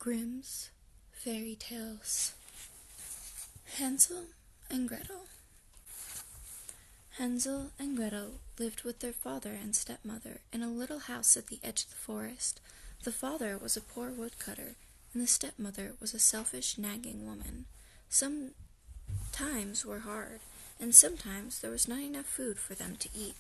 Grimm's Fairy Tales. Hansel and Gretel. Hansel and Gretel lived with their father and stepmother in a little house at the edge of the forest. The father was a poor woodcutter, and the stepmother was a selfish, nagging woman. Some times were hard, and sometimes there was not enough food for them to eat.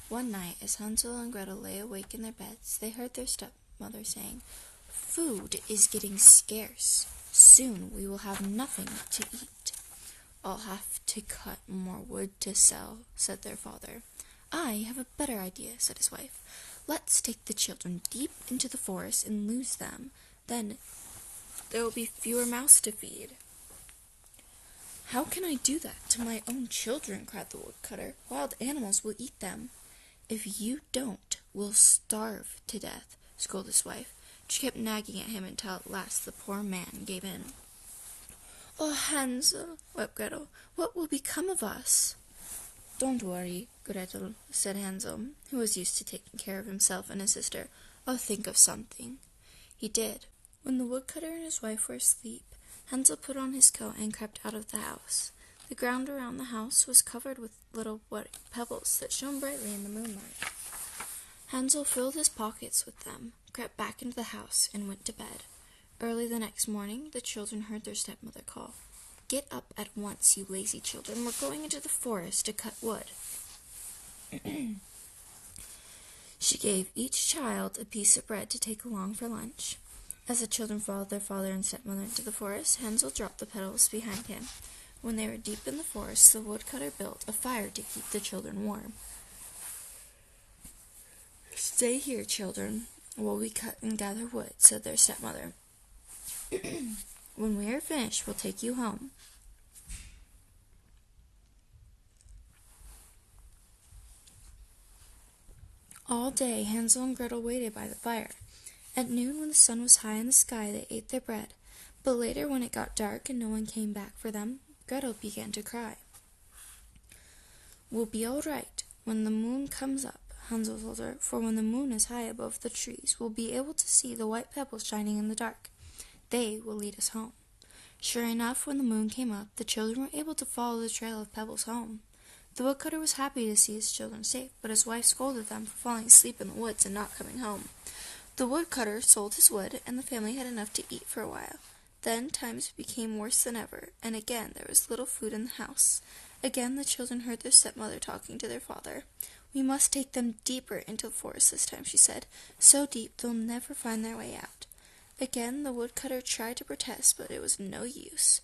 One night, as Hansel and Gretel lay awake in their beds, they heard their stepmother saying, "Food is getting scarce. Soon we will have nothing to eat." "I'll have to cut more wood to sell," said their father. "I have a better idea," said his wife. "Let's take the children deep into the forest and lose them. Then there will be fewer mouths to feed." "How can I do that to my own children?" cried the woodcutter. "Wild animals will eat them." "If you don't, we'll starve to death," scolded his wife. She kept nagging at him until at last the poor man gave in. "Oh, Hansel," wept Gretel, "what will become of us?" "Don't worry, Gretel," said Hansel, who was used to taking care of himself and his sister. "I'll think of something." He did. When the woodcutter and his wife were asleep, Hansel put on his coat and crept out of the house. The ground around the house was covered with little white pebbles that shone brightly in the moonlight. Hansel filled his pockets with them, crept back into the house, and went to bed. Early the next morning, the children heard their stepmother call, "Get up at once, you lazy children. We're going into the forest to cut wood." She gave each child a piece of bread to take along for lunch. As the children followed their father and stepmother into the forest, Hansel dropped the petals behind him. When they were deep in the forest, the woodcutter built a fire to keep the children warm. "Stay here, children, while we cut and gather wood," said their stepmother. "When we are finished, we'll take you home." All day Hansel and Gretel waited by the fire. At noon, when the sun was high in the sky, they ate their bread. But later, when it got dark and no one came back for them, Gretel began to cry. "We'll be all right when the moon comes up," Hansel told her, "for when the moon is high above the trees, we'll be able to see the white pebbles shining in the dark. They will lead us home." Sure enough, when the moon came up, the children were able to follow the trail of pebbles home. The woodcutter was happy to see his children safe, but his wife scolded them for falling asleep in the woods and not coming home. The woodcutter sold his wood, and the family had enough to eat for a while. Then times became worse than ever, and again there was little food in the house. Again the children heard their stepmother talking to their father. "We must take them deeper into the forest this time," she said, "so deep they'll never find their way out." Again the woodcutter tried to protest, but it was no use.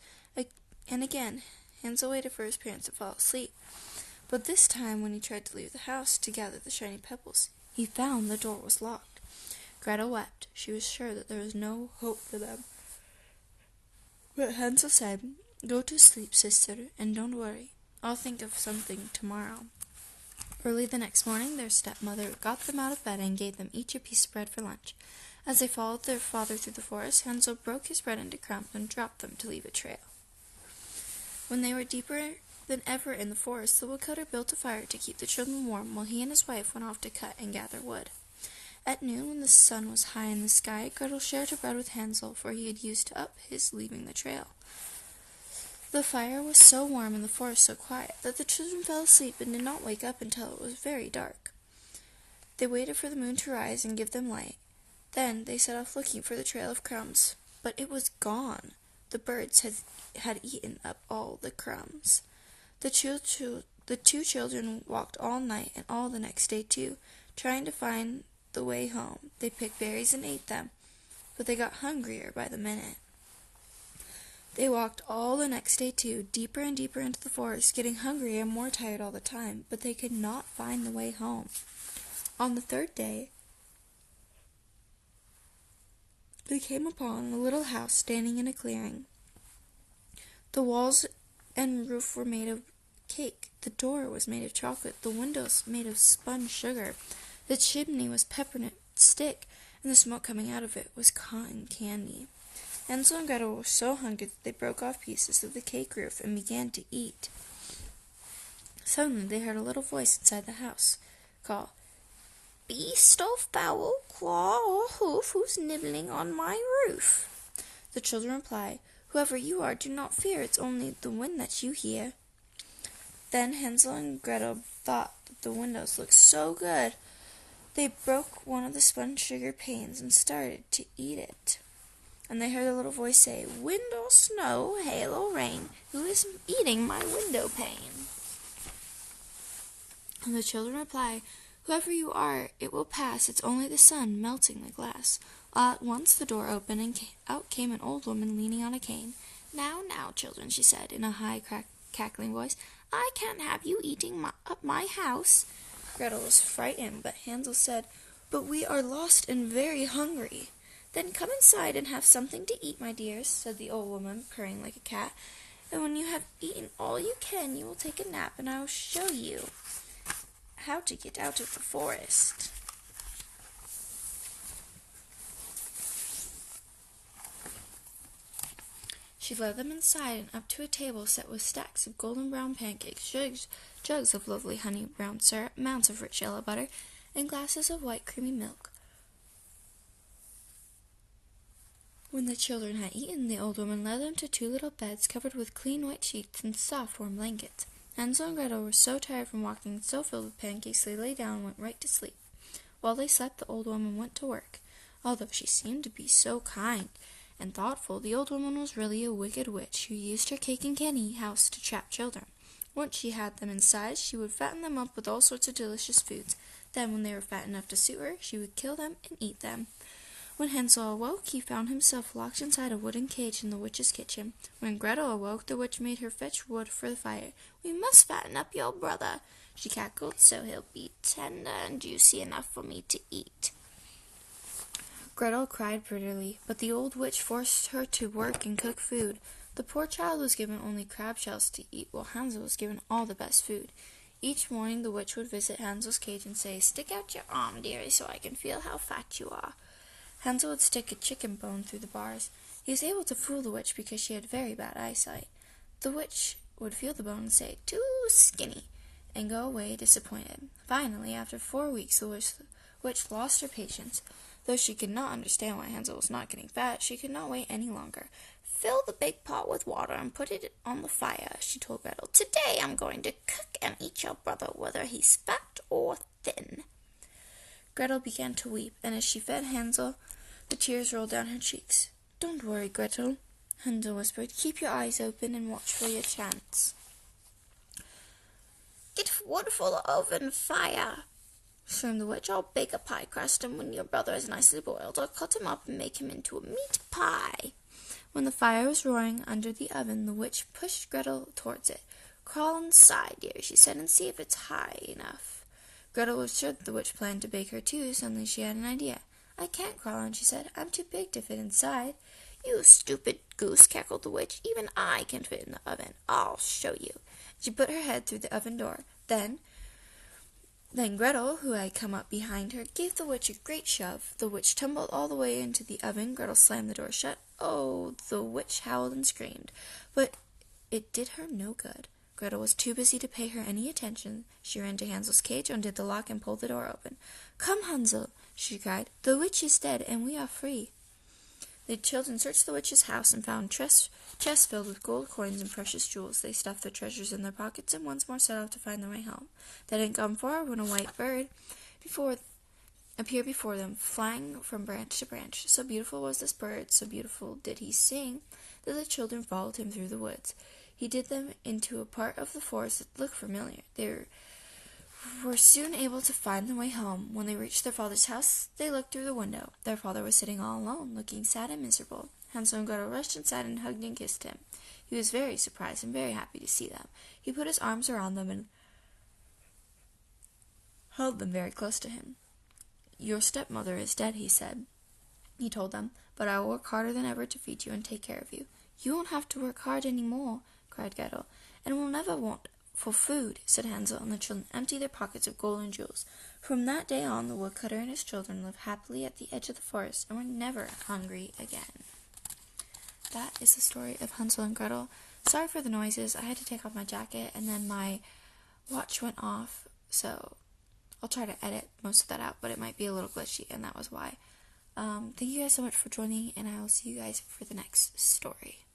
And again Hansel waited for his parents to fall asleep. But this time, when he tried to leave the house to gather the shiny pebbles, he found the door was locked. Gretel wept. She was sure that there was no hope for them. But Hansel said, "Go to sleep, sister, and don't worry. I'll think of something tomorrow." Early the next morning, their stepmother got them out of bed and gave them each a piece of bread for lunch. As they followed their father through the forest, Hansel broke his bread into crumbs and dropped them to leave a trail. When they were deeper than ever in the forest, the woodcutter built a fire to keep the children warm while he and his wife went off to cut and gather wood. At noon, when the sun was high in the sky, Gretel shared her bread with Hansel, for he had used up his leaving the trail. The fire was so warm and the forest so quiet that the children fell asleep and did not wake up until it was very dark. They waited for the moon to rise and give them light. Then they set off looking for the trail of crumbs, but it was gone. The birds had eaten up all the crumbs. The two children walked all night and all the next day too, trying to find the way home. They picked berries and ate them, but they got hungrier by the minute. They walked all the next day too, deeper and deeper into the forest, getting hungrier and more tired all the time, but they could not find the way home. On the third day, they came upon a little house standing in a clearing. The walls and roof were made of cake, the door was made of chocolate, the windows made of spun sugar, the chimney was peppermint stick, and the smoke coming out of it was cotton candy. Hansel and Gretel were so hungry that they broke off pieces of the cake roof and began to eat. Suddenly they heard a little voice inside the house call, "Beast of foul claw or hoof, who's nibbling on my roof?" The children reply, "Whoever you are, do not fear. It's only the wind that you hear." Then Hansel and Gretel thought that the windows looked so good, they broke one of the spun sugar panes and started to eat it. And they heard a little voice say, "Wind or snow, hail or rain, who is eating my window pane?" And the children reply, "Whoever you are, it will pass. It's only the sun melting the glass." All at once the door opened, and out came an old woman leaning on a cane. Now, children," she said in a high, cackling voice, "I can't have you eating up my house." Gretel was frightened, but Hansel said, "But we are lost and very hungry." "Then come inside and have something to eat, my dears," said the old woman, purring like a cat. "And when you have eaten all you can, you will take a nap, and I will show you how to get out of the forest." She led them inside and up to a table set with stacks of golden brown pancakes, jugs of lovely honey brown syrup, mounds of rich yellow butter, and glasses of white creamy milk. When the children had eaten, the old woman led them to 2 little beds covered with clean white sheets and soft warm blankets. Hansel and Gretel were so tired from walking and so filled with pancakes they lay down and went right to sleep. While they slept, the old woman went to work. Although she seemed to be so kind and thoughtful, the old woman was really a wicked witch who used her cake and candy house to trap children. Once she had them inside, she would fatten them up with all sorts of delicious foods. Then, when they were fat enough to suit her, she would kill them and eat them. When Hansel awoke, he found himself locked inside a wooden cage in the witch's kitchen. When Gretel awoke, the witch made her fetch wood for the fire. "We must fatten up your brother," she cackled, "so he'll be tender and juicy enough for me to eat." Gretel cried bitterly, but the old witch forced her to work and cook food. The poor child was given only crab shells to eat, while Hansel was given all the best food. Each morning the witch would visit Hansel's cage and say, "Stick out your arm, dearie, so I can feel how fat you are." Hansel would stick a chicken bone through the bars. He was able to fool the witch because she had very bad eyesight. The witch would feel the bone and say, "Too skinny," and go away disappointed. Finally, after 4 weeks, the witch lost her patience. Though she could not understand why Hansel was not getting fat, she could not wait any longer. "Fill the big pot with water and put it on the fire," she told Gretel. "Today I'm going to cook and eat your brother, whether he's fat or thin." Gretel began to weep, and as she fed Hansel, the tears rolled down her cheeks. "Don't worry, Gretel," Hansel whispered. "Keep your eyes open and watch for your chance." "Get wood for the oven fire," screamed the witch. "I'll bake a pie crust, and when your brother is nicely boiled, I'll cut him up and make him into a meat pie." When the fire was roaring under the oven, the witch pushed Gretel towards it. "Crawl inside, dear," she said, "and see if it's high enough." Gretel was sure that the witch planned to bake her too. Suddenly she had an idea. "I can't crawl in," she said. "I'm too big to fit inside." "You stupid goose," cackled the witch. "Even I can fit in the oven. I'll show you." She put her head through the oven door. Then Gretel, who had come up behind her, gave the witch a great shove. The witch tumbled all the way into the oven. Gretel slammed the door shut. Oh, the witch howled and screamed, but it did her no good. Gretel was too busy to pay her any attention. She ran to Hansel's cage, undid the lock, and pulled the door open. "Come, Hansel," she cried. "The witch is dead, and we are free." The children searched the witch's house and found chests filled with gold coins and precious jewels. They stuffed their treasures in their pockets and once more set off to find their way home. They hadn't gone far when a white bird appeared before them, flying from branch to branch. So beautiful was this bird, so beautiful did he sing, that the children followed him through the woods. He led them into a part of the forest that looked familiar. They were soon able to find their way home. When they reached their father's house, they looked through the window. Their father was sitting all alone, looking sad and miserable. Hansel and Gretel rushed inside and hugged and kissed him. He was very surprised and very happy to see them. He put his arms around them and held them very close to him. "Your stepmother is dead," he told them, "but I will work harder than ever to feed you and take care of you." "You won't have to work hard any more," cried Gretel, "and we'll never want for food," said Hansel, and the children emptied their pockets of gold and jewels. From that day on, the woodcutter and his children lived happily at the edge of the forest and were never hungry again. That is the story of Hansel and Gretel. Sorry for the noises. I had to take off my jacket, and then my watch went off, so I'll try to edit most of that out, but it might be a little glitchy, and that was why. Thank you guys so much for joining, and I will see you guys for the next story.